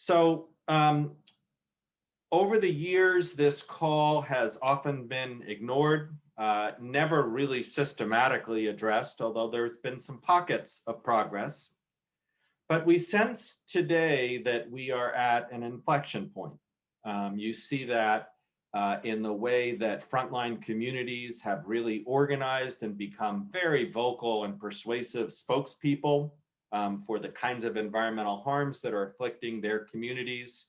So over the years, this call has often been ignored, never really systematically addressed, although there's been some pockets of progress. But we sense today that we are at an inflection point. You see that in the way that frontline communities have really organized and become very vocal and persuasive spokespeople for the kinds of environmental harms that are afflicting their communities.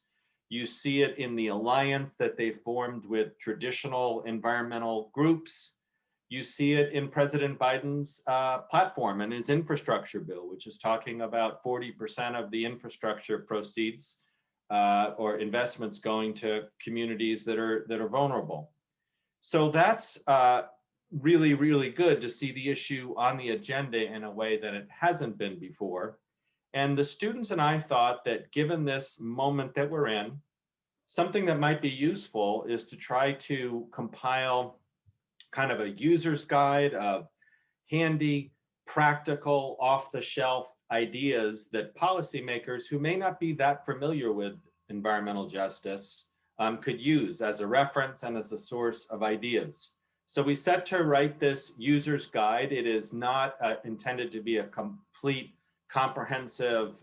You see it in the alliance that they formed with traditional environmental groups. You see it in President Biden's platform and his infrastructure bill, which is talking about 40% of the infrastructure proceeds or investments going to communities that are vulnerable. So that's really, really good to see the issue on the agenda in a way that it hasn't been before. And the students and I thought that given this moment that we're in, something that might be useful is to try to compile kind of a user's guide of handy, practical, off-the-shelf ideas that policymakers who may not be that familiar with environmental justice could use as a reference and as a source of ideas. So we set to write this user's guide. It is not intended to be a complete, comprehensive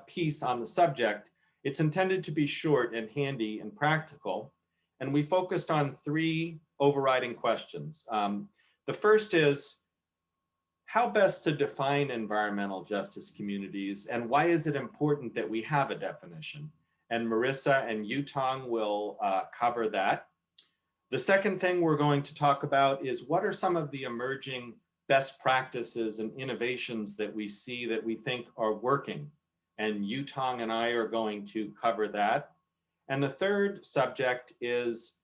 piece on the subject. It's intended to be short and handy and practical. And we focused on three overriding questions. The first is, how best to define environmental justice communities, and why is it important that we have a definition? And Marisa and Yutong will cover that. The second thing we're going to talk about is what are some of the emerging best practices and innovations that we see that we think are working? And Yutong and I are going to cover that. And the third subject is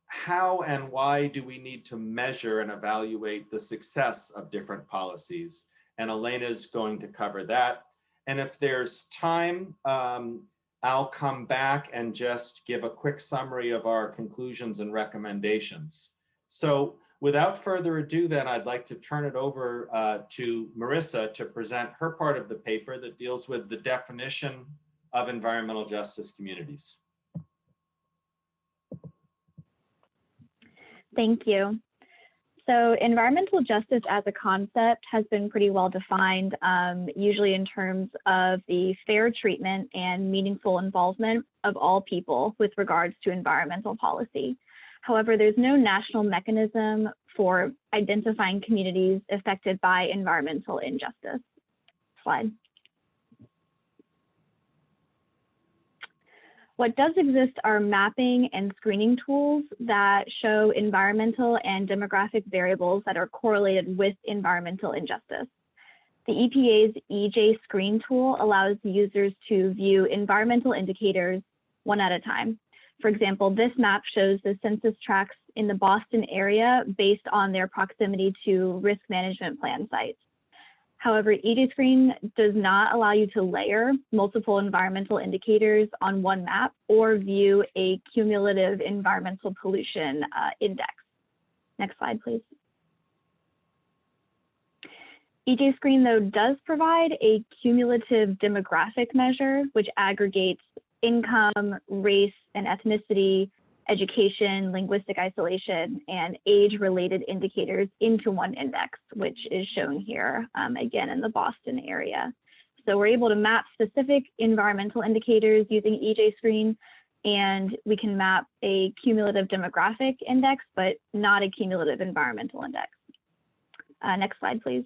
how and why do we need to measure and evaluate the success of different policies? And Alaina's going to cover that. And if there's time, I'll come back and just give a quick summary of our conclusions and recommendations. So without further ado, then I'd like to turn it over to Marisa to present her part of the paper that deals with the definition of environmental justice communities. Thank you. So environmental justice as a concept has been pretty well defined, usually in terms of the fair treatment and meaningful involvement of all people with regards to environmental policy. However, there's no national mechanism for identifying communities affected by environmental injustice. Slide. What does exist are mapping and screening tools that show environmental and demographic variables that are correlated with environmental injustice. The EPA's EJ Screen tool allows users to view environmental indicators one at a time. For example, this map shows the census tracts in the Boston area based on their proximity to risk management plan sites. However, EJ Screen does not allow you to layer multiple environmental indicators on one map or view a cumulative environmental pollution index. Next slide, please. EJ Screen, though, does provide a cumulative demographic measure, which aggregates income, race, and ethnicity, education, linguistic isolation, and age-related indicators into one index, which is shown here, again, in the Boston area. So we're able to map specific environmental indicators using EJ Screen, and we can map a cumulative demographic index, but not a cumulative environmental index. Next slide, please.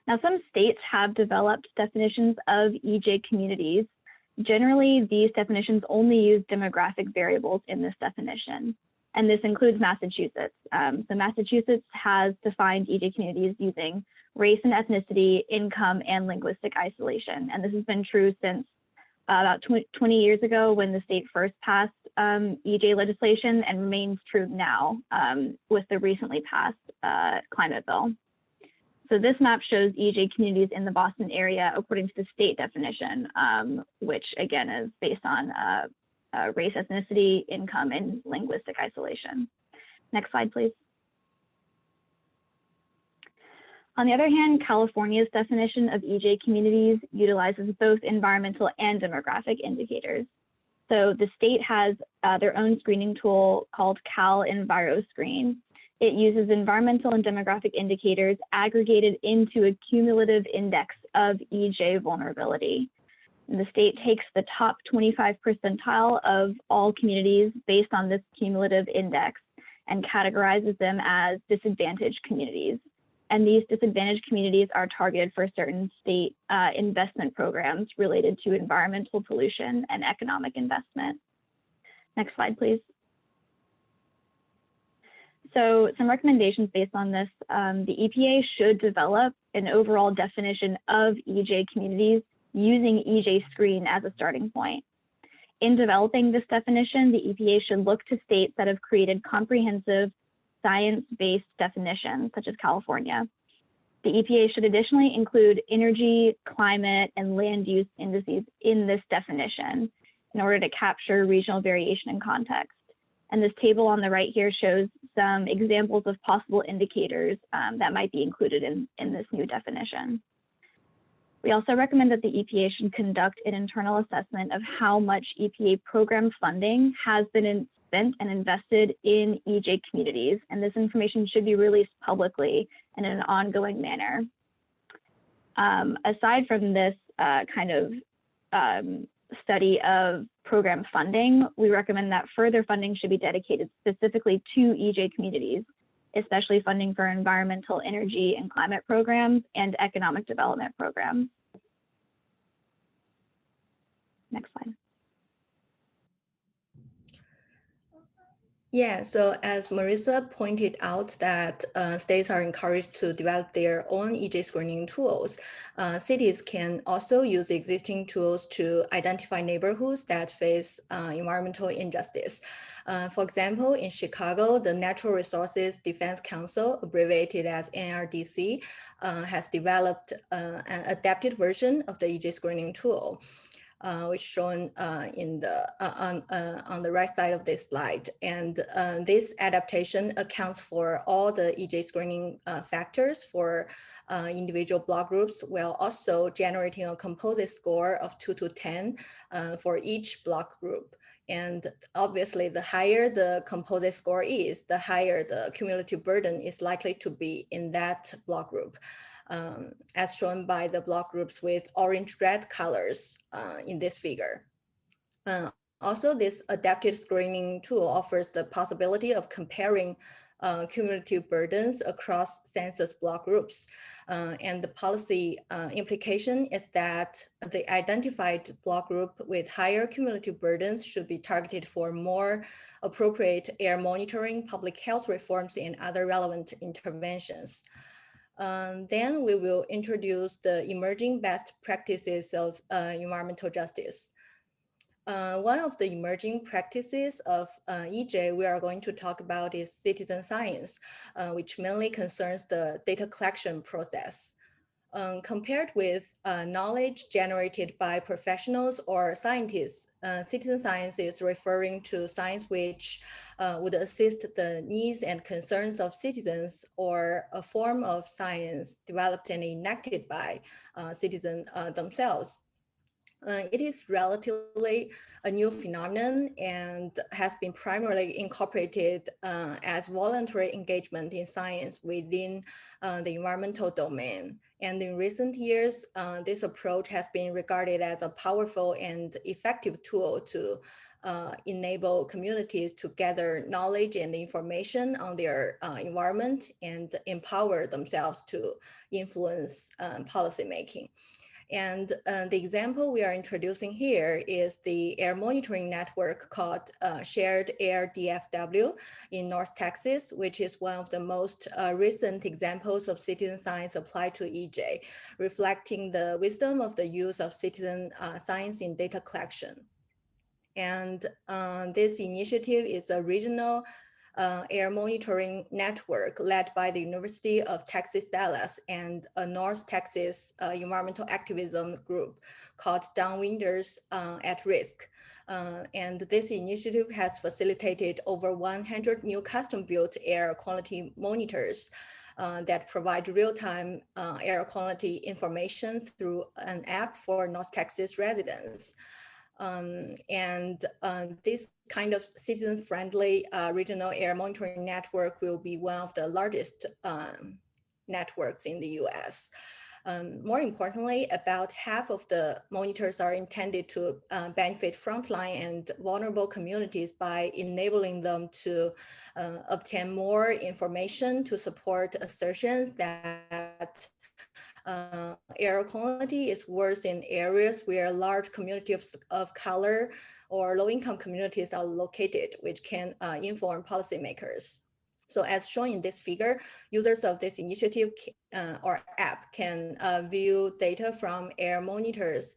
Now, some states have developed definitions of EJ communities. Generally, these definitions only use demographic variables in this definition, and this includes Massachusetts. So Massachusetts has defined EJ communities using race and ethnicity, income, and linguistic isolation. And this has been true since about 20 years ago when the state first passed EJ legislation, and remains true now with the recently passed climate bill. So this map shows EJ communities in the Boston area according to the state definition, which again is based on race, ethnicity, income, and linguistic isolation. Next slide, please. On the other hand, California's definition of EJ communities utilizes both environmental and demographic indicators. So the state has their own screening tool called Cal EnviroScreen. It uses environmental and demographic indicators aggregated into a cumulative index of EJ vulnerability. And the state takes the top 25 percentile of all communities based on this cumulative index and categorizes them as disadvantaged communities. And these disadvantaged communities are targeted for certain state investment programs related to environmental pollution and economic investment. Next slide, please. So some recommendations based on this, the EPA should develop an overall definition of EJ communities using EJ Screen as a starting point. In developing this definition, the EPA should look to states that have created comprehensive science-based definitions, such as California. The EPA should additionally include energy, climate, and land use indices in this definition in order to capture regional variation and context. And this table on the right here shows some examples of possible indicators that might be included in this new definition. We also recommend that the EPA should conduct an internal assessment of how much EPA program funding has been spent and invested in EJ communities, and this information should be released publicly and in an ongoing manner. Aside from this study of program funding, we recommend that further funding should be dedicated specifically to EJ communities, especially funding for environmental, energy, and climate programs and economic development programs. Next slide. Yeah, so as Marisa pointed out that states are encouraged to develop their own EJ screening tools, cities can also use existing tools to identify neighborhoods that face environmental injustice. For example, in Chicago, the Natural Resources Defense Council, abbreviated as NRDC, has developed an adapted version of the EJ screening tool. Which shown on the right side of this slide. And this adaptation accounts for all the EJ screening factors for individual block groups, while also generating a composite score of 2 to 10 for each block group. And obviously, the higher the composite score is, the higher the cumulative burden is likely to be in that block group. As shown by the block groups with orange-red colors in this figure. Also, this adapted screening tool offers the possibility of comparing cumulative burdens across census block groups. And the policy implication is that the identified block group with higher cumulative burdens should be targeted for more appropriate air monitoring, public health reforms, and other relevant interventions. Then we will introduce the emerging best practices of environmental justice. One of the emerging practices of EJ we are going to talk about is citizen science, which mainly concerns the data collection process. Compared with knowledge generated by professionals or scientists, citizen science is referring to science which would assist the needs and concerns of citizens, or a form of science developed and enacted by citizens themselves. It is relatively a new phenomenon and has been primarily incorporated as voluntary engagement in science within the environmental domain. And in recent years, this approach has been regarded as a powerful and effective tool to enable communities to gather knowledge and information on their environment and empower themselves to influence policymaking. And the example we are introducing here is the air monitoring network called Shared Air DFW in North Texas, which is one of the most recent examples of citizen science applied to EJ, reflecting the wisdom of the use of citizen science in data collection. And this initiative is a regional air monitoring network led by the University of Texas, Dallas, and a North Texas environmental activism group called Downwinders at Risk. And this initiative has facilitated over 100 new custom-built air quality monitors that provide real-time air quality information through an app for North Texas residents. This kind of citizen-friendly regional air monitoring network will be one of the largest networks in the US. More importantly, about half of the monitors are intended to benefit frontline and vulnerable communities by enabling them to obtain more information to support assertions that air quality is worse in areas where large communities of color or low-income communities are located, which can inform policymakers. So as shown in this figure, users of this initiative or app can view data from air monitors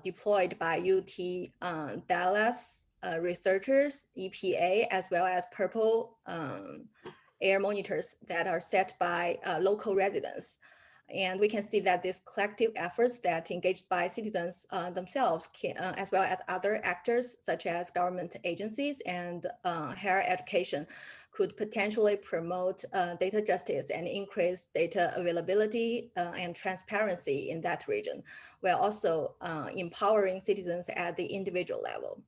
deployed by UT Dallas researchers, EPA, as well as purple air monitors that are set by local residents. And we can see that these collective efforts that engaged by citizens themselves, can, as well as other actors such as government agencies and higher education, could potentially promote data justice and increase data availability and transparency in that region, while also empowering citizens at the individual level.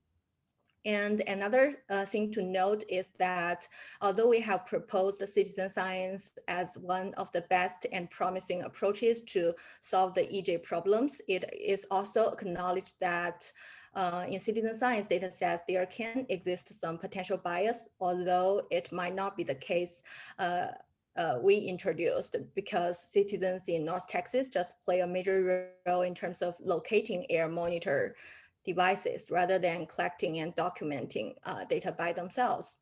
And another thing to note is that although we have proposed the citizen science as one of the best and promising approaches to solve the EJ problems, it is also acknowledged that in citizen science data sets, there can exist some potential bias, although it might not be the case we introduced, because citizens in North Texas just play a major role in terms of locating air monitor devices rather than collecting and documenting data by themselves.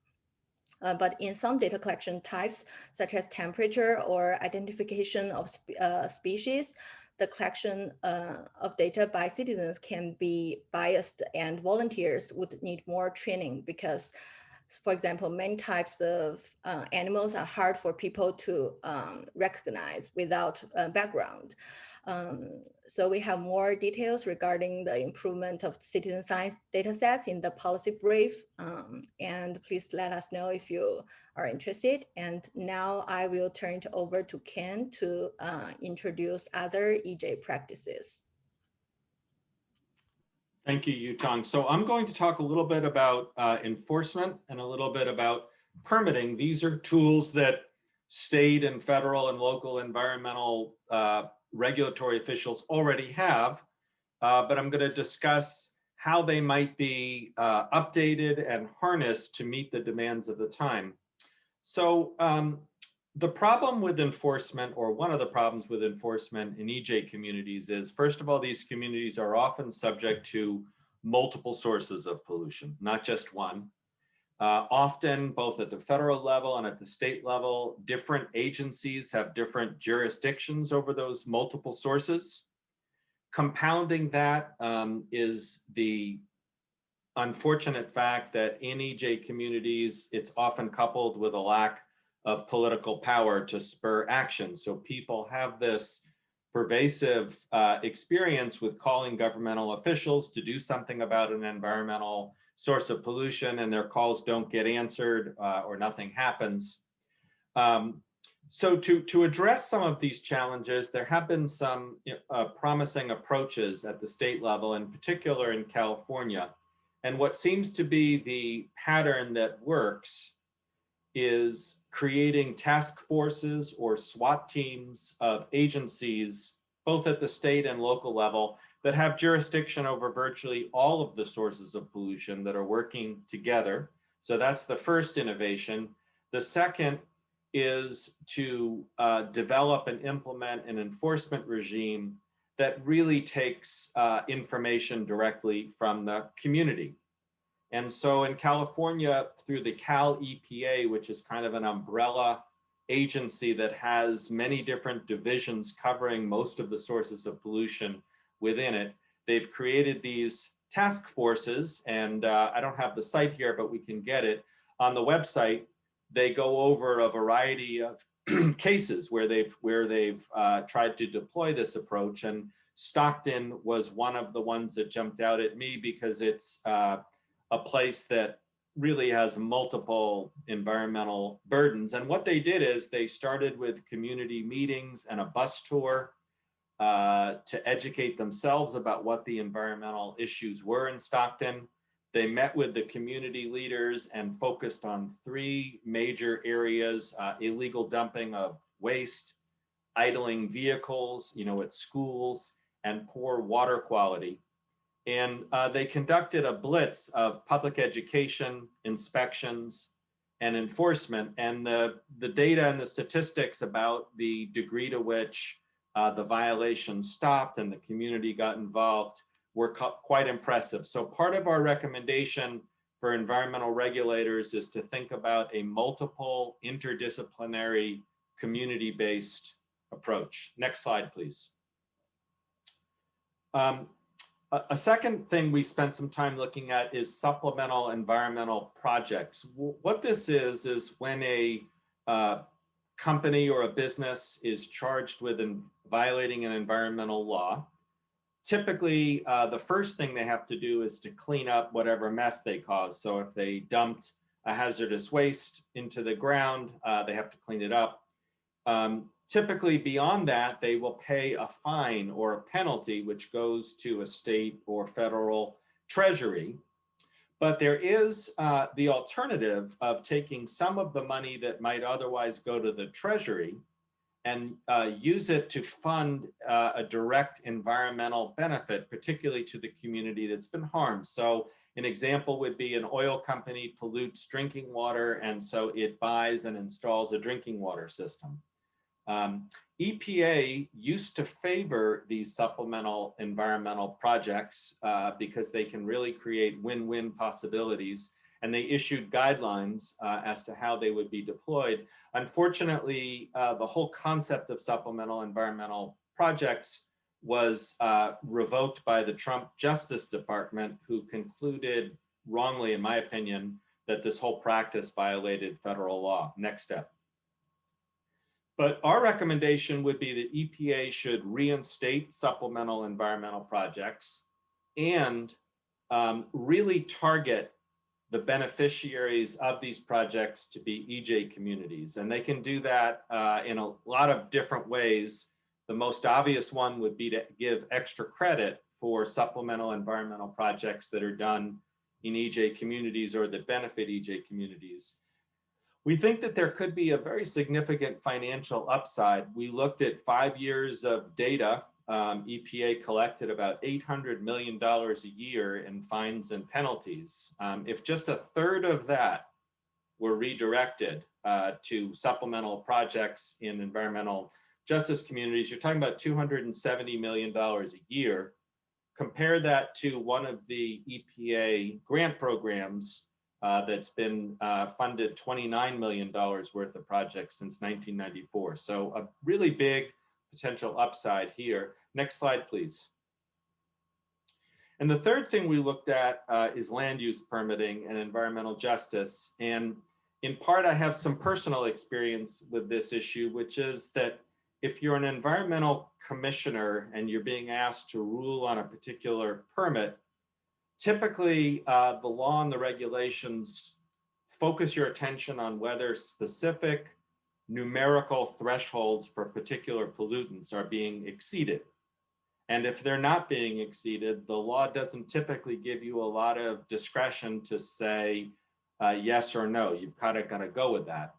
But in some data collection types, such as temperature or identification of species, the collection of data by citizens can be biased, and volunteers would need more training because, for example, many types of animals are hard for people to recognize without background. So we have more details regarding the improvement of citizen science data sets in the policy brief, and please let us know if you are interested. And now I will turn it over to Ken to introduce other EJ practices. Thank you, Yutong. So I'm going to talk a little bit about enforcement and a little bit about permitting. These are tools that state and federal and local environmental regulatory officials already have, but I'm going to discuss how they might be updated and harnessed to meet the demands of the time. So the problem with enforcement, or one of the problems with enforcement in EJ communities is, first of all, these communities are often subject to multiple sources of pollution, not just one. Often, both at the federal level and at the state level, different agencies have different jurisdictions over those multiple sources. Compounding that is the unfortunate fact that in EJ communities, it's often coupled with a lack of political power to spur action. So people have this pervasive experience with calling governmental officials to do something about an environmental source of pollution, and their calls don't get answered or nothing happens. So to address some of these challenges, there have been some promising approaches at the state level, in particular in California. And what seems to be the pattern that works is creating task forces or SWAT teams of agencies, both at the state and local level, that have jurisdiction over virtually all of the sources of pollution that are working together. So that's the first innovation. The second is to develop and implement an enforcement regime that really takes information directly from the community. And so in California, through the Cal EPA, which is kind of an umbrella agency that has many different divisions covering most of the sources of pollution within it, they've created these task forces, and I don't have the site here, but we can get it. On the website, they go over a variety of cases where they've tried to deploy this approach, and Stockton was one of the ones that jumped out at me because it's a place that really has multiple environmental burdens. And what they did is they started with community meetings and a bus tour to educate themselves about what the environmental issues were in Stockton. They met with the community leaders and focused on three major areas: illegal dumping of waste, idling vehicles, at schools, and poor water quality. And they conducted a blitz of public education, inspections, and enforcement. And the data and the statistics about the degree to which the violation stopped and the community got involved were quite impressive. So part of our recommendation for environmental regulators is to think about a multiple interdisciplinary community-based approach. Next slide, please. A second thing we spent some time looking at is supplemental environmental projects. What this is when a company or a business is charged with violating an environmental law. Typically, the first thing they have to do is to clean up whatever mess they caused. So if they dumped a hazardous waste into the ground, they have to clean it up. Typically beyond that, they will pay a fine or a penalty, which goes to a state or federal treasury. But there is the alternative of taking some of the money that might otherwise go to the treasury and use it to fund a direct environmental benefit, particularly to the community that's been harmed. So an example would be an oil company pollutes drinking water, and so it buys and installs a drinking water system. EPA used to favor these supplemental environmental projects because they can really create win-win possibilities, and they issued guidelines as to how they would be deployed. Unfortunately, the whole concept of supplemental environmental projects was revoked by the Trump Justice Department, who concluded wrongly, in my opinion, that this whole practice violated federal law. Next step. But our recommendation would be that EPA should reinstate supplemental environmental projects and really target the beneficiaries of these projects to be EJ communities. And they can do that in a lot of different ways. The most obvious one would be to give extra credit for supplemental environmental projects that are done in EJ communities or that benefit EJ communities. We think that there could be a very significant financial upside. We looked at 5 years of data. EPA collected about $800 million a year in fines and penalties. If just a third of that were redirected to supplemental projects in environmental justice communities, you're talking about $270 million a year. Compare that to one of the EPA grant programs that's been funded $29 million worth of projects since 1994. So a really big potential upside here. Next slide, please. And the third thing we looked at is land use permitting and environmental justice. And in part, I have some personal experience with this issue, which is that if you're an environmental commissioner and you're being asked to rule on a particular permit, typically, the law and the regulations focus your attention on whether specific numerical thresholds for particular pollutants are being exceeded. And if they're not being exceeded, the law doesn't typically give you a lot of discretion to say yes or no. You've kind of got to go with that.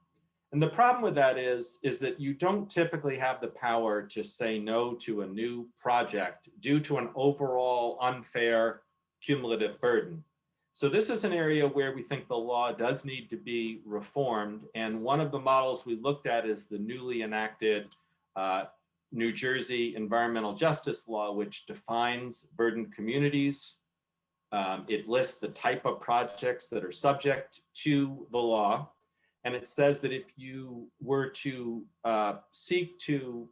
And the problem with that is that you don't typically have the power to say no to a new project due to an overall unfair cumulative burden. So this is an area where we think the law does need to be reformed. And one of the models we looked at is the newly enacted New Jersey environmental justice law, which defines burdened communities. It lists the type of projects that are subject to the law. And it says that if you were to seek to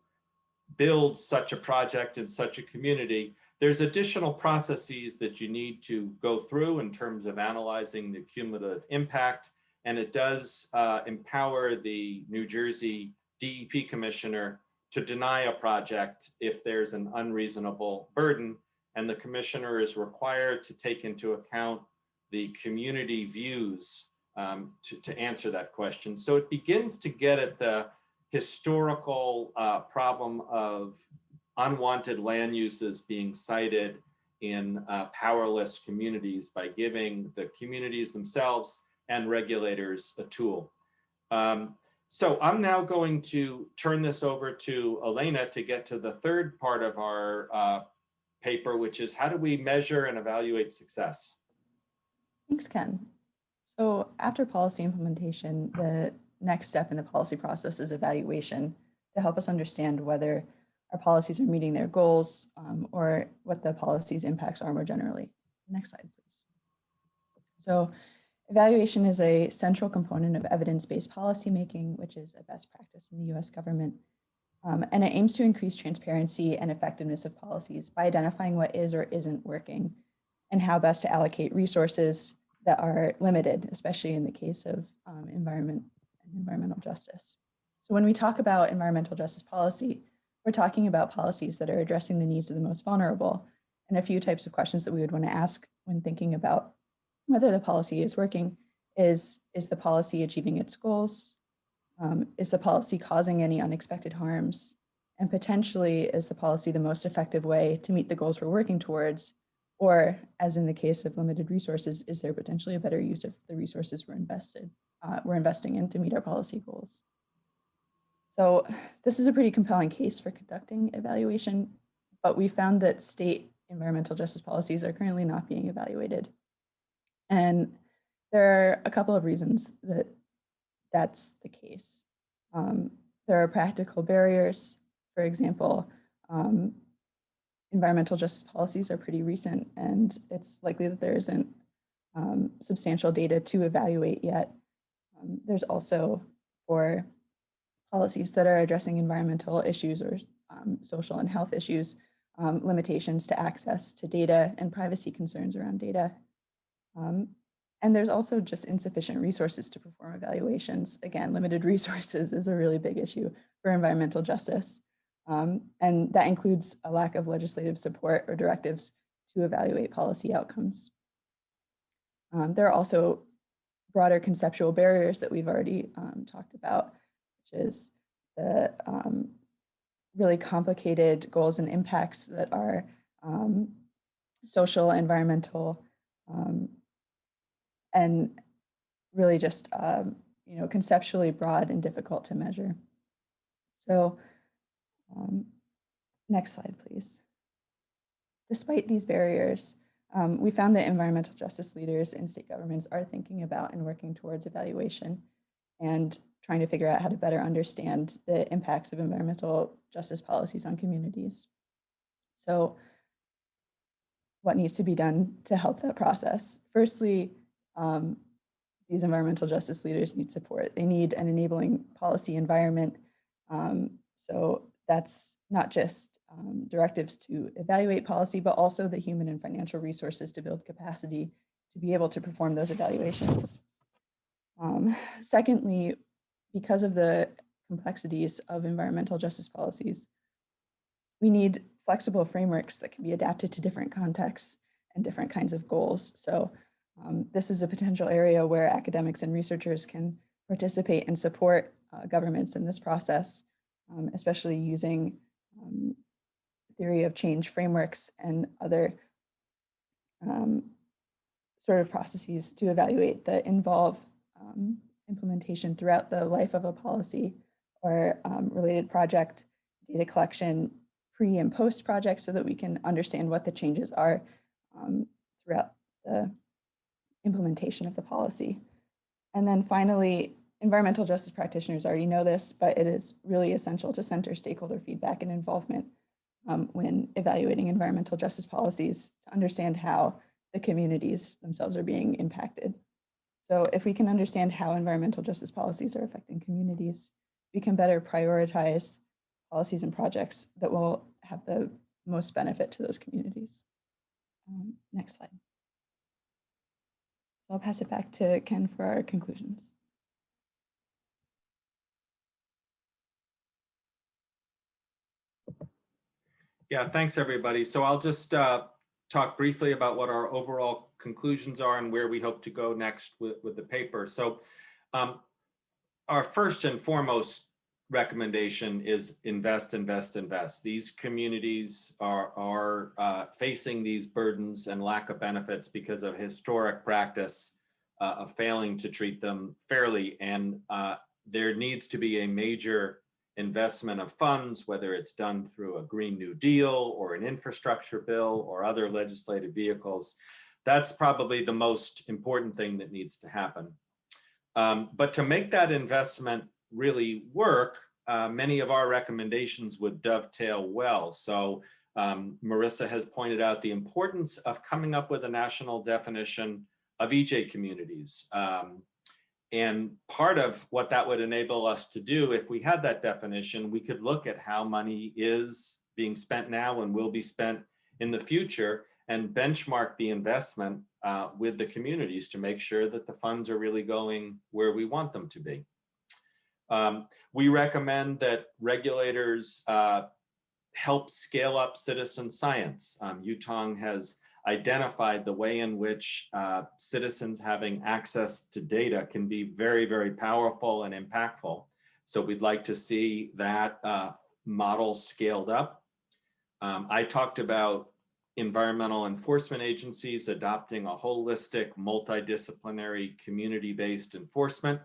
build such a project in such a community, there's additional processes that you need to go through in terms of analyzing the cumulative impact. And it does empower the New Jersey DEP commissioner to deny a project if there's an unreasonable burden. And the commissioner is required to take into account the community views to answer that question. So it begins to get at the historical problem of unwanted land uses being cited in powerless communities by giving the communities themselves and regulators a tool. So I'm now going to turn this over to Alaina to get to the third part of our paper, which is how do we measure and evaluate success? Thanks, Ken. So after policy implementation, the next step in the policy process is evaluation to help us understand whether our policies are meeting their goals or what the policy's impacts are more generally. Next slide, please. So evaluation is a central component of evidence-based policymaking, which is a best practice in the US government. And it aims to increase transparency and effectiveness of policies by identifying what is or isn't working and how best to allocate resources that are limited, especially in the case of environment and environmental justice. So when we talk about environmental justice policy, we're talking about policies that are addressing the needs of the most vulnerable. And a few types of questions that we would want to ask when thinking about whether the policy is working is the policy achieving its goals? Is the policy causing any unexpected harms? And potentially, is the policy the most effective way to meet the goals we're working towards? Or, as in the case of limited resources, is there potentially a better use of the resources we're investing in to meet our policy goals? So this is a pretty compelling case for conducting evaluation, but we found that state environmental justice policies are currently not being evaluated. And there are a couple of reasons that that's the case. There are practical barriers. For example, environmental justice policies are pretty recent, and it's likely that there isn't substantial data to evaluate yet. There's also, for policies that are addressing environmental issues or social and health issues, limitations to access to data and privacy concerns around data. And there's also just insufficient resources to perform evaluations. Again, limited resources is a really big issue for environmental justice. And that includes a lack of legislative support or directives to evaluate policy outcomes. There are also broader conceptual barriers that we've already talked about, which is the really complicated goals and impacts that are social, environmental, and really just conceptually broad and difficult to measure. So next slide, please. Despite these barriers, we found that environmental justice leaders in state governments are thinking about and working towards evaluation and trying to figure out how to better understand the impacts of environmental justice policies on communities. So what needs to be done to help that process? Firstly, these environmental justice leaders need support. They need an enabling policy environment. So that's not just directives to evaluate policy, but also the human and financial resources to build capacity to be able to perform those evaluations. Secondly, because of the complexities of environmental justice policies, we need flexible frameworks that can be adapted to different contexts and different kinds of goals. So this is a potential area where academics and researchers can participate and support governments in this process, especially using theory of change frameworks and other sort of processes to evaluate that involve implementation throughout the life of a policy or related project, data collection, pre and post project, so that we can understand what the changes are throughout the implementation of the policy. And then finally, environmental justice practitioners already know this, but it is really essential to center stakeholder feedback and involvement when evaluating environmental justice policies to understand how the communities themselves are being impacted. So if we can understand how environmental justice policies are affecting communities, we can better prioritize policies and projects that will have the most benefit to those communities. Next slide. So I'll pass it back to Ken for our conclusions. Yeah, thanks everybody. So I'll just talk briefly about what our overall conclusions are and where we hope to go next with the paper. So our first and foremost recommendation is invest, invest, invest. These communities are facing these burdens and lack of benefits because of historic practice of failing to treat them fairly. And there needs to be a major investment of funds, whether it's done through a Green New Deal or an infrastructure bill or other legislative vehicles. That's probably the most important thing that needs to happen. But to make that investment really work, many of our recommendations would dovetail well. So Marisa has pointed out the importance of coming up with a national definition of EJ communities. And part of what that would enable us to do, if we had that definition, we could look at how money is being spent now and will be spent in the future and benchmark the investment with the communities to make sure that the funds are really going where we want them to be. We recommend that regulators help scale up citizen science. Yutong has identified the way in which citizens having access to data can be very, very powerful and impactful. So we'd like to see that model scaled up. I talked about environmental enforcement agencies adopting a holistic, multidisciplinary, community-based enforcement.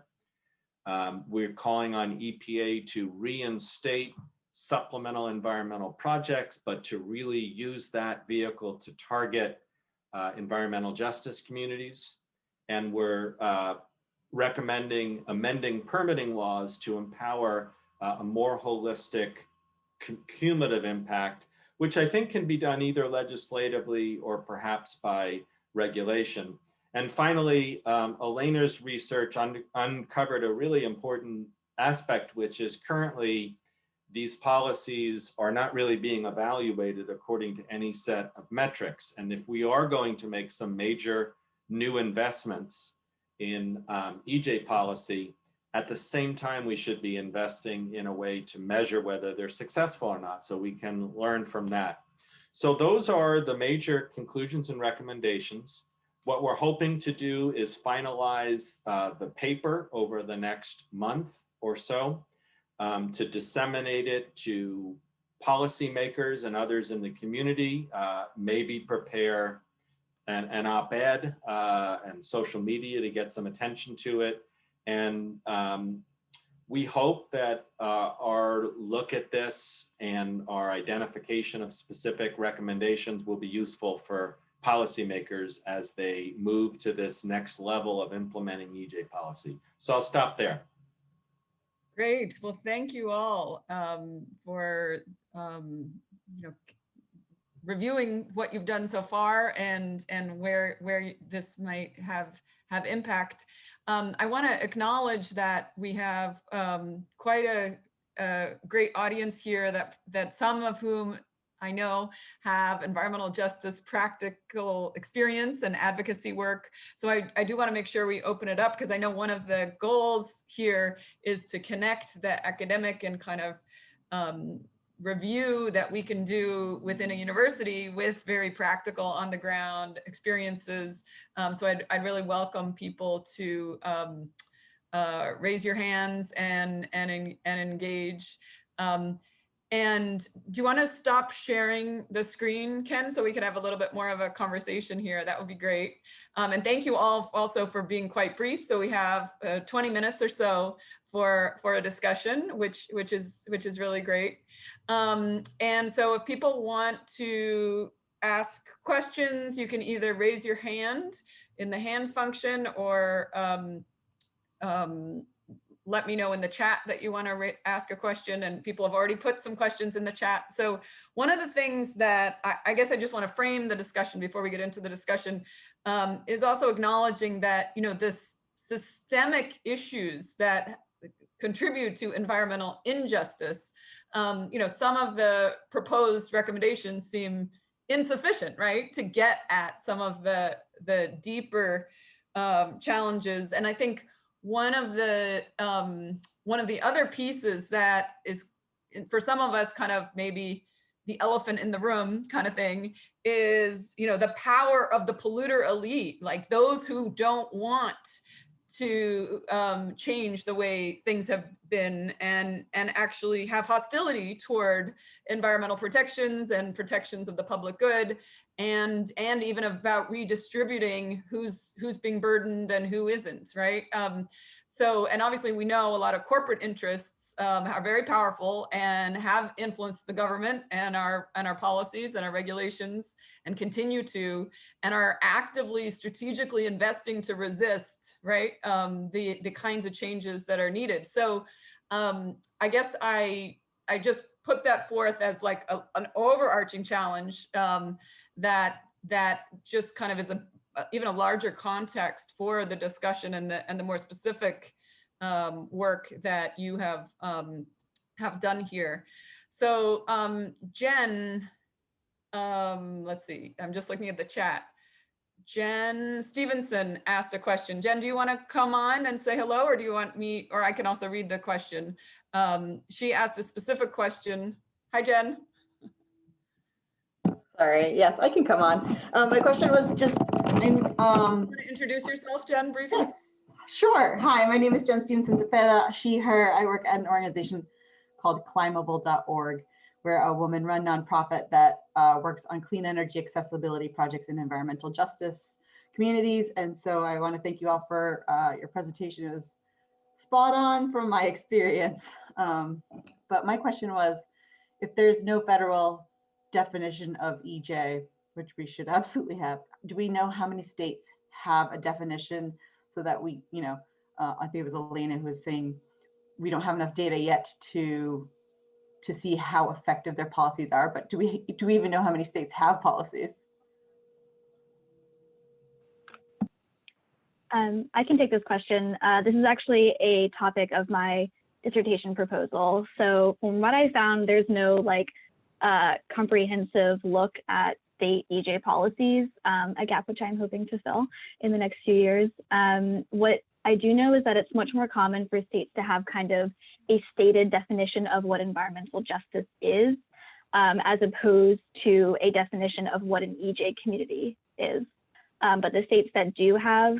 We're calling on EPA to reinstate supplemental environmental projects, but to really use that vehicle to target environmental justice communities. And we're recommending amending permitting laws to empower a more holistic cumulative impact, which I think can be done either legislatively or perhaps by regulation. And finally, Alaina's research uncovered a really important aspect, which is currently these policies are not really being evaluated according to any set of metrics. And if we are going to make some major new investments in EJ policy, at the same time, we should be investing in a way to measure whether they're successful or not, so we can learn from that. So those are the major conclusions and recommendations. What we're hoping to do is finalize the paper over the next month or so, to disseminate it to policymakers and others in the community, maybe prepare an op-ed and social media to get some attention to it. And we hope that our look at this and our identification of specific recommendations will be useful for policymakers as they move to this next level of implementing EJ policy. So I'll stop there. Great. Well, thank you all for reviewing what you've done so far and where this might have impact. I want to acknowledge that we have quite a great audience here that some of whom I know have environmental justice practical experience and advocacy work. So I do want to make sure we open it up, because I know one of the goals here is to connect the academic and kind of review that we can do within a university with very practical on the ground experiences. So I'd really welcome people to raise your hands and engage. And do you want to stop sharing the screen, Ken, so we could have a little bit more of a conversation here? That would be great. And thank you all also for being quite brief. So we have 20 minutes or so for a discussion, which is really great. And so if people want to ask questions, you can either raise your hand in the hand function or let me know in the chat that you want to ask a question, and people have already put some questions in the chat. So one of the things that I guess I just want to frame the discussion before we get into the discussion is also acknowledging that, this systemic issues that contribute to environmental injustice, some of the proposed recommendations seem insufficient, right, to get at some of the deeper challenges. And I think one of the other pieces that is, for some of us, kind of maybe the elephant in the room kind of thing is, you know, the power of the polluter elite, like those who don't want to change the way things have been and actually have hostility toward environmental protections and protections of the public good, and even about redistributing who's being burdened and who isn't, right? So, and obviously we know a lot of corporate interests are very powerful and have influenced the government and our policies and our regulations, and continue to, and are actively strategically investing to resist, right, the kinds of changes that are needed. So I guess I just put that forth as like an overarching challenge that just kind of is even a larger context for the discussion and the more specific work that you have done here. So Jen, let's see, I'm just looking at the chat. Jen Stevenson asked a question. Jen, do you want to come on and say hello, or do you want me, or I can also read the question. She asked a specific question. Hi, Jen. Sorry, yes, I can come on. My question was just, You want to introduce yourself, Jen, briefly? yes, sure. Hi, my name is Jen Stevenson Cepeda, she, her. I work at an organization called climbable.org. We're a woman-run nonprofit that works on clean energy accessibility projects in environmental justice communities. And so I want to thank you all for your presentation. It was spot on from my experience. But my question was, if there's no federal definition of EJ, which we should absolutely have, do we know how many states have a definition so that we, you know, I think it was Alaina who was saying we don't have enough data yet to see how effective their policies are, but do we even know how many states have policies? I can take this question. This is actually a topic of my dissertation proposal. So from what I found, there's no like comprehensive look at state EJ policies, a gap which I'm hoping to fill in the next few years. What I do know is that it's much more common for states to have kind of a stated definition of what environmental justice is, as opposed to a definition of what an EJ community is. But the states that do have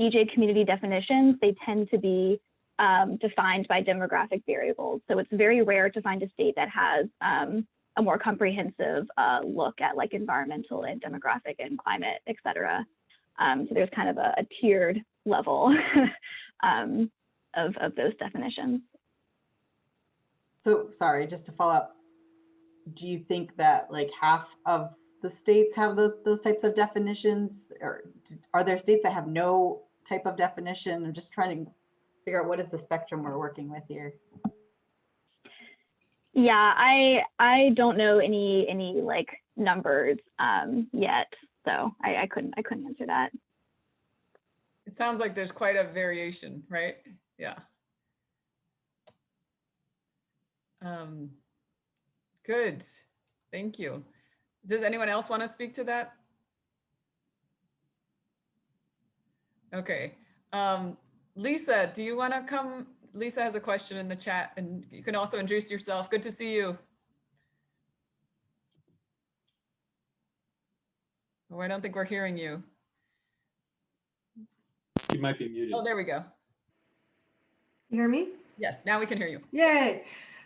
EJ community definitions, they tend to be defined by demographic variables. So it's very rare to find a state that has a more comprehensive look at like environmental and demographic and climate, et cetera. So there's kind of a tiered level of those definitions. So sorry, just to follow up, do you think that like half of the states have those types of definitions, or are there states that have no type of definition? I'm just trying to figure out what is the spectrum we're working with here. Yeah, I don't know any like numbers yet, so I couldn't answer that. It sounds like there's quite a variation, right? Yeah. Good, thank you. Does anyone else want to speak to that? Okay, Lisa, do you want to come? Lisa has a question in the chat, and you can also introduce yourself. Good to see you. Oh, I don't think we're hearing you. You might be muted. Oh, there we go. You hear me? Yes, now we can hear you. Yay.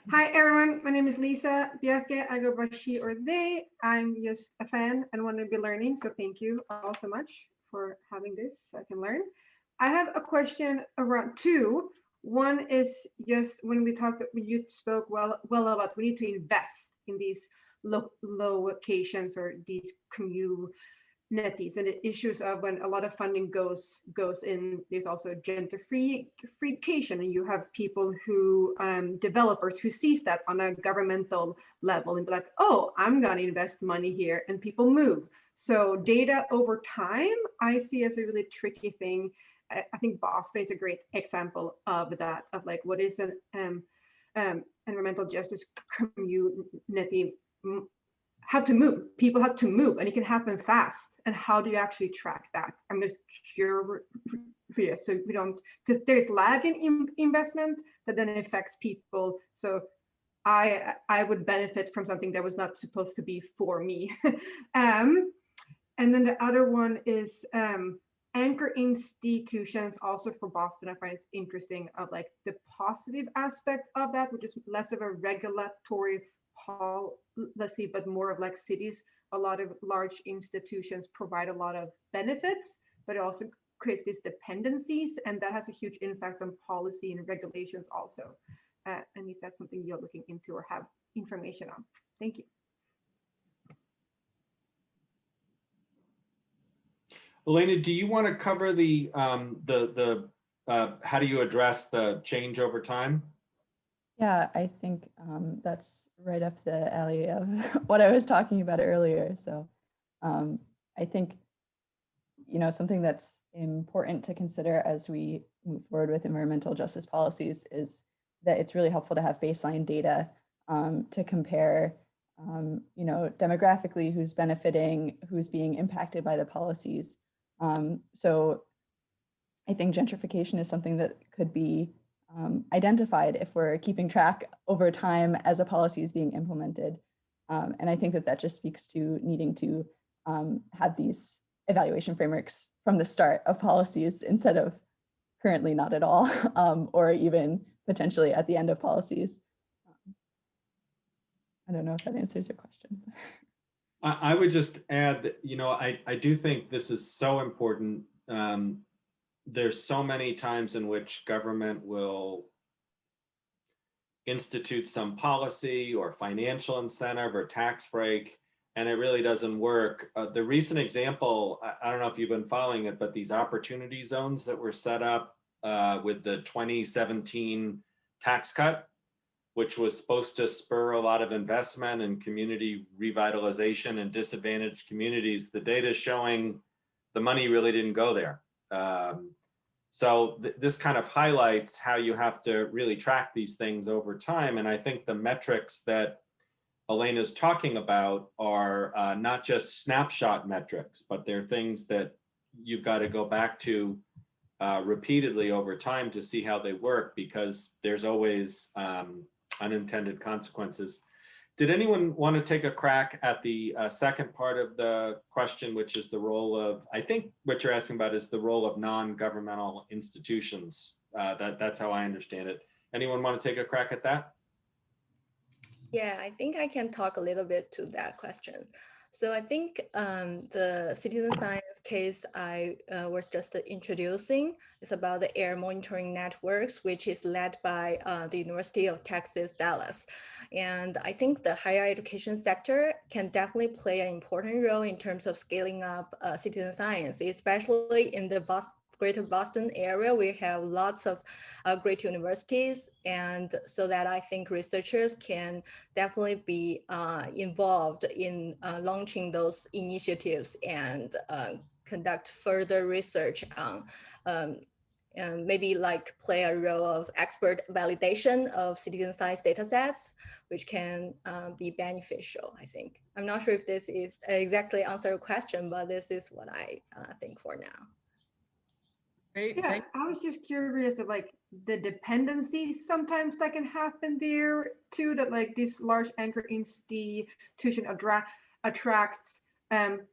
Hi, everyone. My name is Lisa Biake. I go by she or they. I'm just a fan and want to be learning. So thank you all so much for having this so I can learn. I have a question around two. One is just when you spoke well about we need to invest in these low locations or these communities, and the issues of when a lot of funding goes in. There's also gentrification, and you have people who developers who sees that on a governmental level and be like, oh, I'm gonna invest money here, and people move. So data over time I see as a really tricky thing. I think Boston is a great example of that, of like what is an environmental justice community have to move. People have to move, and it can happen fast. And how do you actually track that? I'm just curious, so we don't, because there's lag in investment that then affects people. So I would benefit from something that was not supposed to be for me. And then the other one is anchor institutions, also for Boston. I find it's interesting of like the positive aspect of that, which is less of a regulatory policy, but more of like cities. A lot of large institutions provide a lot of benefits, but it also creates these dependencies, and that has a huge impact on policy and regulations also. And if that's something you're looking into or have information on. Thank you. Alaina, do you want to cover the how do you address the change over time? Yeah, I think that's right up the alley of what I was talking about earlier. So I think, you know, something that's important to consider as we move forward with environmental justice policies is that it's really helpful to have baseline data to compare, you know, demographically who's benefiting, who's being impacted by the policies. So I think gentrification is something that could be identified if we're keeping track over time as a policy is being implemented. And I think that that just speaks to needing to have these evaluation frameworks from the start of policies instead of currently not at all, or even potentially at the end of policies. I don't know if that answers your question. I would just add that, you know, I do think this is so important. There's so many times in which government will institute some policy or financial incentive or tax break, and it really doesn't work. The recent example, I don't know if you've been following it, but these opportunity zones that were set up with the 2017 tax cut, which was supposed to spur a lot of investment in community revitalization and disadvantaged communities, the data is showing the money really didn't go there. So this kind of highlights how you have to really track these things over time. And I think the metrics that Alaina's talking about are not just snapshot metrics, but they're things that you've got to go back to repeatedly over time to see how they work, because there's always unintended consequences. Did anyone want to take a crack at the second part of the question, which is the role of, I think what you're asking about is the role of non-governmental institutions. That's how I understand it. Anyone want to take a crack at that? Yeah, I think I can talk a little bit to that question. So I think the citizen science case I was just introducing is about the air monitoring networks, which is led by the University of Texas, Dallas. And I think the higher education sector can definitely play an important role in terms of scaling up citizen science, especially in the Greater Boston area. We have lots of great universities, and so that I think researchers can definitely be involved in launching those initiatives and conduct further research on and maybe like play a role of expert validation of citizen science data sets, which can be beneficial, I think. I'm not sure if this is exactly answer your question, but this is what I think for now. Great. Yeah, I was just curious of like the dependencies sometimes that can happen there too, that like this large anchor institution attract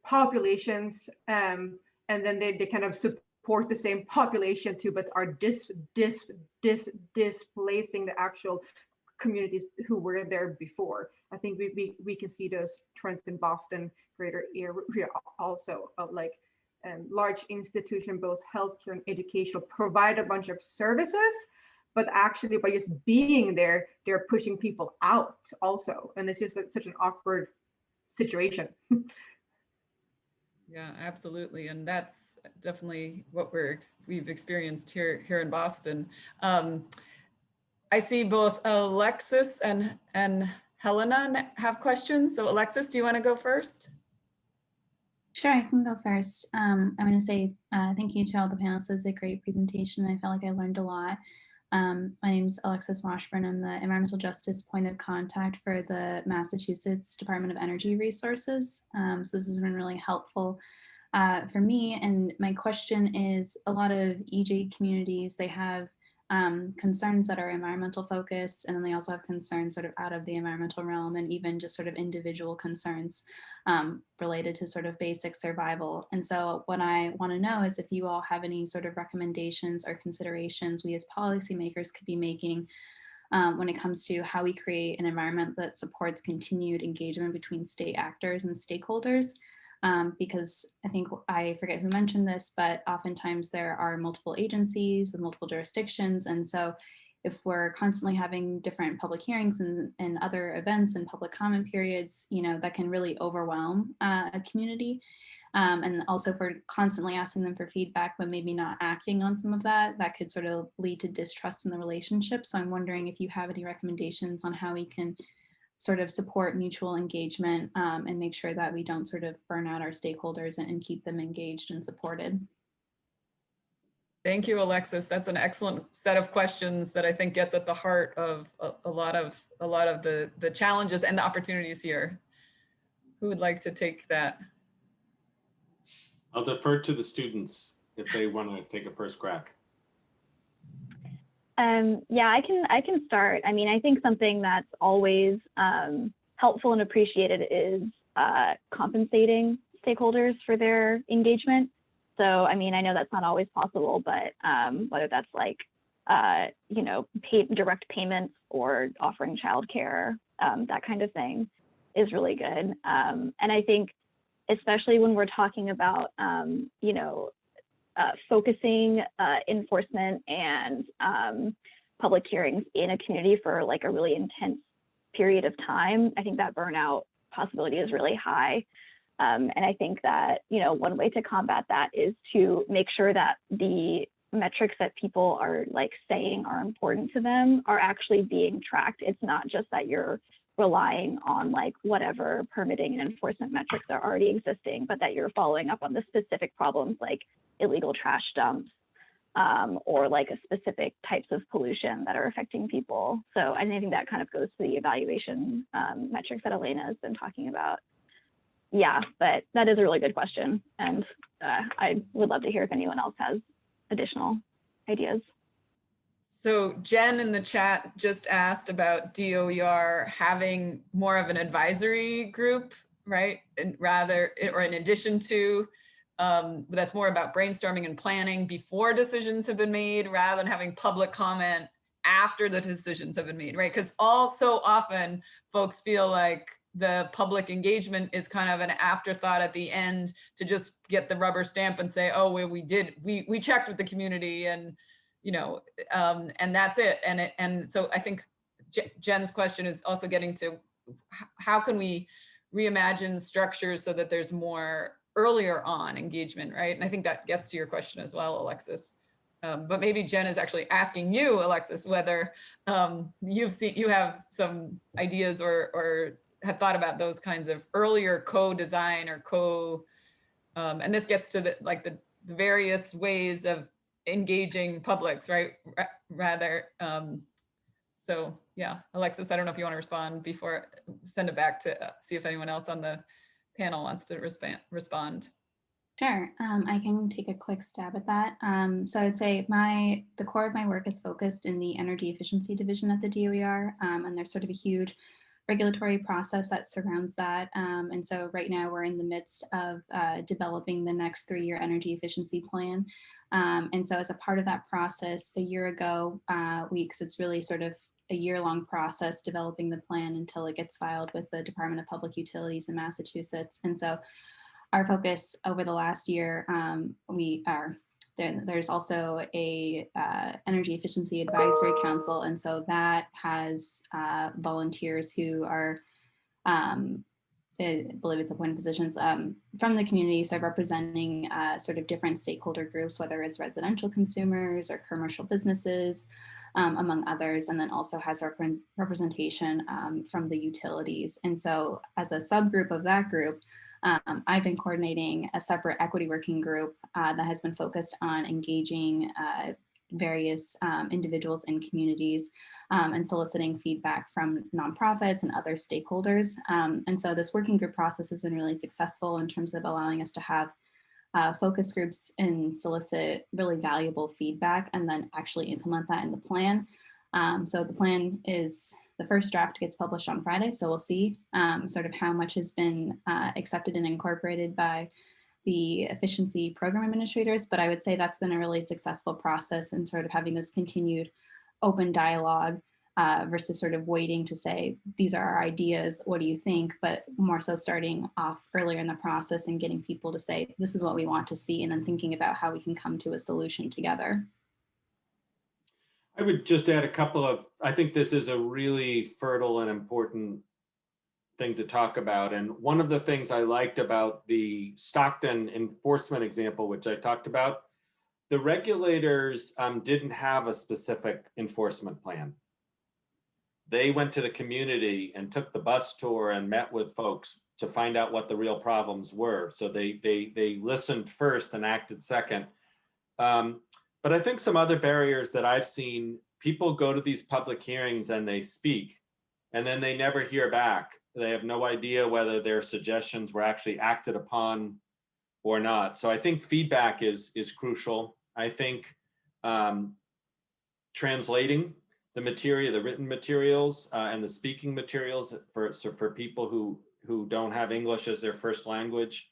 populations and then they kind of support the same population too, but are displacing the actual communities who were there before. I think we can see those trends in Boston, greater area also of like large institution, both healthcare and educational, provide a bunch of services, but actually by just being there, they're pushing people out also. And it's just like such an awkward situation. Yeah, absolutely. And that's definitely what we've experienced here in Boston. I see both Alexis and Helena have questions. So Alexis, do you want to go first? Sure, I can go first. I want to say thank you to all the panelists. It was a great presentation. I felt like I learned a lot. My name is Alexis Washburn. I'm the environmental justice point of contact for the Massachusetts Department of Energy Resources. So this has been really helpful for me. And my question is, a lot of EJ communities, they have concerns that are environmental focused, and then they also have concerns sort of out of the environmental realm, and even just sort of individual concerns related to sort of basic survival. And so what I want to know is if you all have any sort of recommendations or considerations we as policymakers could be making when it comes to how we create an environment that supports continued engagement between state actors and stakeholders. Because I think, I forget who mentioned this, but oftentimes there are multiple agencies with multiple jurisdictions. And so if we're constantly having different public hearings and other events and public comment periods, you know, that can really overwhelm a community. And also if we're constantly asking them for feedback, but maybe not acting on some of that, that could sort of lead to distrust in the relationship. So I'm wondering if you have any recommendations on how we can sort of support mutual engagement and make sure that we don't sort of burn out our stakeholders and keep them engaged and supported. Thank you, Alexis. That's an excellent set of questions that I think gets at the heart of a lot of the challenges and the opportunities here. Who would like to take that? I'll defer to the students if they want to take a first crack. Yeah, I can start. I mean, I think something that's always helpful and appreciated is compensating stakeholders for their engagement. So, I mean, I know that's not always possible, but whether that's like, you know, direct payments or offering childcare, that kind of thing is really good. And I think, especially when we're talking about, you know, focusing enforcement and public hearings in a community for like a really intense period of time, I think that burnout possibility is really high. And I think that, you know, one way to combat that is to make sure that the metrics that people are like saying are important to them are actually being tracked. It's not just that you're relying on like whatever permitting and enforcement metrics are already existing, but that you're following up on the specific problems like illegal trash dumps or like a specific types of pollution that are affecting people. So I think that kind of goes to the evaluation metrics that Alaina has been talking about. Yeah, but that is a really good question. And I would love to hear if anyone else has additional ideas. So Jen in the chat just asked about DOER having more of an advisory group, right? And rather, or in addition to, that's more about brainstorming and planning before decisions have been made, rather than having public comment after the decisions have been made, right? Because so often folks feel like the public engagement is kind of an afterthought at the end to just get the rubber stamp and say, oh, we checked with the community and, you know, and that's it. And so I think Jen's question is also getting to how can we reimagine structures so that there's more earlier on engagement, right? And I think that gets to your question as well, Alexis. But maybe Jen is actually asking you, Alexis, whether you have some ideas or have thought about those kinds of earlier co-design or and this gets to the various ways of engaging publics, right? Rather, so yeah, Alexis, I don't know if you want to respond before send it back to see if anyone else on the panel wants to respond. Sure, I can take a quick stab at that. So I'd say the core of my work is focused in the energy efficiency division at the DOER, and there's sort of a huge regulatory process that surrounds that. And so right now we're in the midst of developing the next 3-year energy efficiency plan. And so as a part of that process, a year ago, because it's really sort of a year-long process developing the plan until it gets filed with the Department of Public Utilities in Massachusetts. And so our focus over the last year, there's also a energy efficiency advisory council. And so that has volunteers who are, I believe it's appointed positions from the community, so representing sort of different stakeholder groups, whether it's residential consumers or commercial businesses, among others, and then also has representation from the utilities. And so as a subgroup of that group, I've been coordinating a separate equity working group that has been focused on engaging various individuals and communities and soliciting feedback from nonprofits and other stakeholders. And so this working group process has been really successful in terms of allowing us to have focus groups and solicit really valuable feedback and then actually implement that in the plan. So the plan is, the first draft gets published on Friday, so we'll see sort of how much has been accepted and incorporated by the efficiency program administrators, but I would say that's been a really successful process and sort of having this continued open dialogue versus sort of waiting to say, these are our ideas, what do you think? But more so starting off earlier in the process and getting people to say, this is what we want to see, and then thinking about how we can come to a solution together. I would just add a couple of, I think this is a really fertile and important thing to talk about. And one of the things I liked about the Stockton enforcement example, which I talked about, the regulators didn't have a specific enforcement plan. They went to the community and took the bus tour and met with folks to find out what the real problems were. So they listened first and acted second. But I think some other barriers that I've seen, people go to these public hearings and they speak, and then they never hear back. They have no idea whether their suggestions were actually acted upon or not. So I think feedback is crucial. I think translating the material, the written materials and the speaking materials for people who don't have English as their first language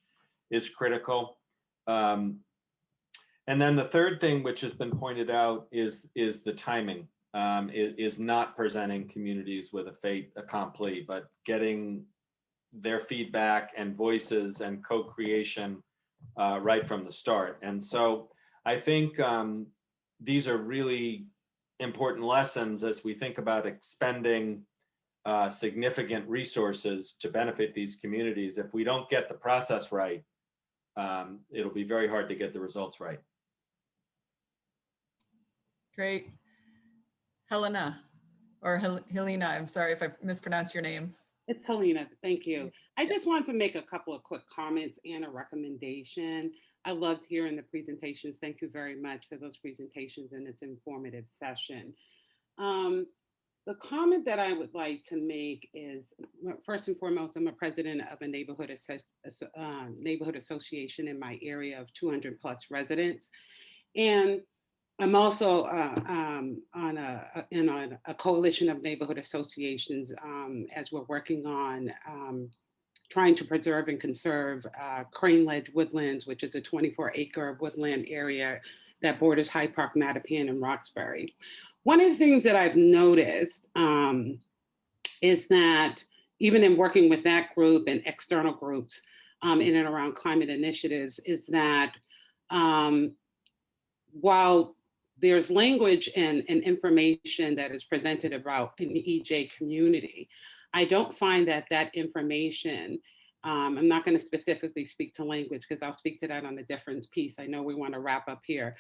is critical. And then the third thing, which has been pointed out, is the timing. Is not presenting communities with a fait accompli, but getting their feedback and voices and co-creation right from the start. And so I think these are really important lessons as we think about expending significant resources to benefit these communities. If we don't get the process right, it'll be very hard to get the results right. Great. Helena, or Helena, I'm sorry if I mispronounced your name. It's Helena, thank you. I just wanted to make a couple of quick comments and a recommendation. I loved hearing the presentations. Thank you very much for those presentations and its informative session. The comment that I would like to make is, first and foremost, I'm a president of a neighborhood association in my area of 200 plus residents. And I'm also on a coalition of neighborhood associations as we're working on trying to preserve and conserve Crane Ledge Woodlands, which is a 24-acre woodland area that borders Hyde Park, Mattapan, and Roxbury. One of the things that I've noticed is that even in working with that group and external groups in and around climate initiatives, is that while there's language and information that is presented about in the EJ community, I don't find that information, I'm not going to specifically speak to language because I'll speak to that on a different piece. I know we want to wrap up here,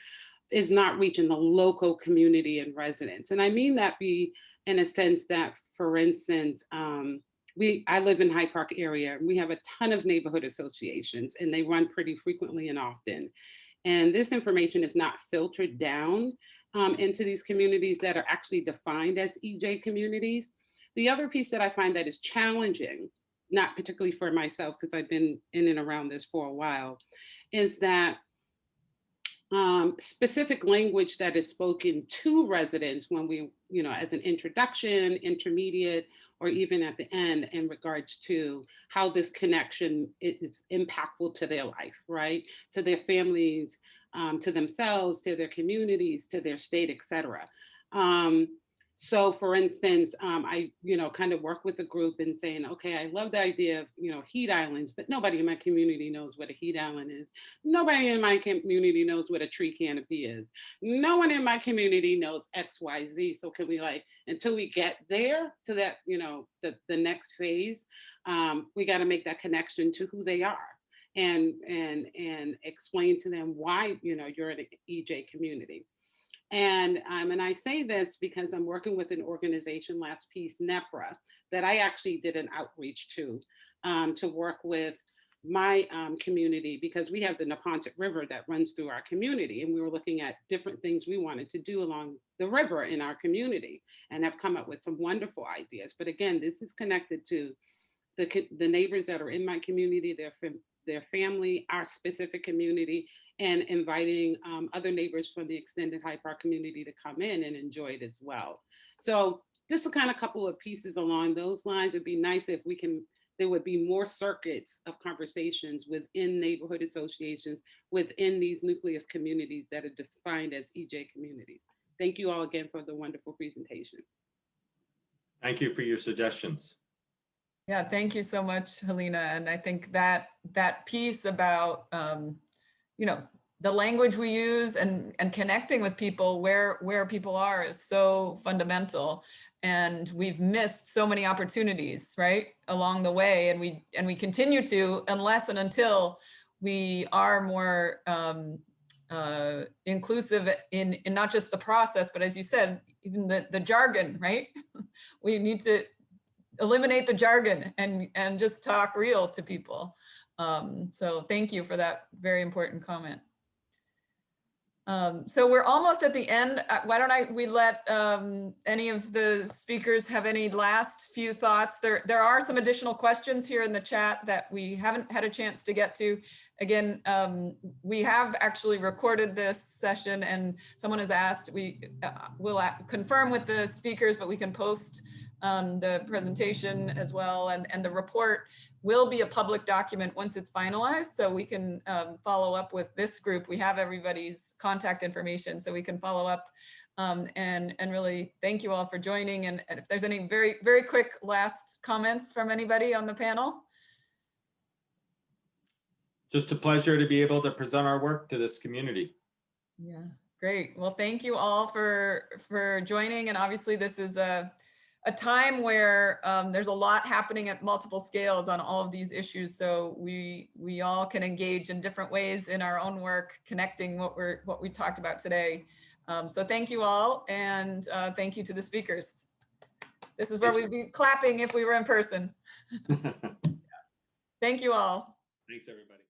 is not reaching the local community and residents. And I mean that be in a sense that, for instance, I live in Hyde Park area. We have a ton of neighborhood associations and they run pretty frequently and often. And this information is not filtered down into these communities that are actually defined as EJ communities. The other piece that I find that is challenging, not particularly for myself, because I've been in and around this for a while, is that specific language that is spoken to residents when we, as an introduction, intermediate, or even at the end in regards to how this connection is impactful to their life, right? To their families, to themselves, to their communities, to their state, et cetera. So for instance, I, kind of work with a group and saying, okay, I love the idea of, heat islands, but nobody in my community knows what a heat island is. Nobody in my community knows what a tree canopy is. No one in my community knows X, Y, Z. So can we until we get there to that, the next phase, we got to make that connection to who they are and explain to them why, you're in an EJ community. And I say this because I'm working with an organization, last piece, NEPRA, that I actually did an outreach to work with my community, because we have the Neponset River that runs through our community. And we were looking at different things we wanted to do along the river in our community and have come up with some wonderful ideas. But again, this is connected to the neighbors that are in my community, their their family, our specific community, and inviting other neighbors from the extended Hyde Park community to come in and enjoy it as well. So just a kind of couple of pieces along those lines. It'd be nice if there would be more circuits of conversations within neighborhood associations, within these nucleus communities that are defined as EJ communities. Thank you all again for the wonderful presentation. Thank you for your suggestions. Yeah, thank you so much, Helena. And I think that piece about, you know, the language we use and connecting with people where people are is so fundamental. And we've missed so many opportunities, right, along the way. And we continue to, unless and until we are more inclusive in not just the process, but as you said, even the jargon, right? We need to eliminate the jargon and just talk real to people. So thank you for that very important comment. So we're almost at the end. Why don't we let any of the speakers have any last few thoughts? There are some additional questions here in the chat that we haven't had a chance to get to. Again, we have actually recorded this session and someone has asked, we will confirm with the speakers, but we can post the presentation as well. And the report will be a public document once it's finalized. So we can follow up with this group. We have everybody's contact information, so we can follow up and really thank you all for joining. And if there's any very, very quick last comments from anybody on the panel. Just a pleasure to be able to present our work to this community. Yeah, great. Well, thank you all for joining. And obviously this is a time where there's a lot happening at multiple scales on all of these issues. So we all can engage in different ways in our own work, connecting what we talked about today. So thank you all, and thank you to the speakers. This is where we'd be clapping if we were in person. Thank you all. Thanks, everybody.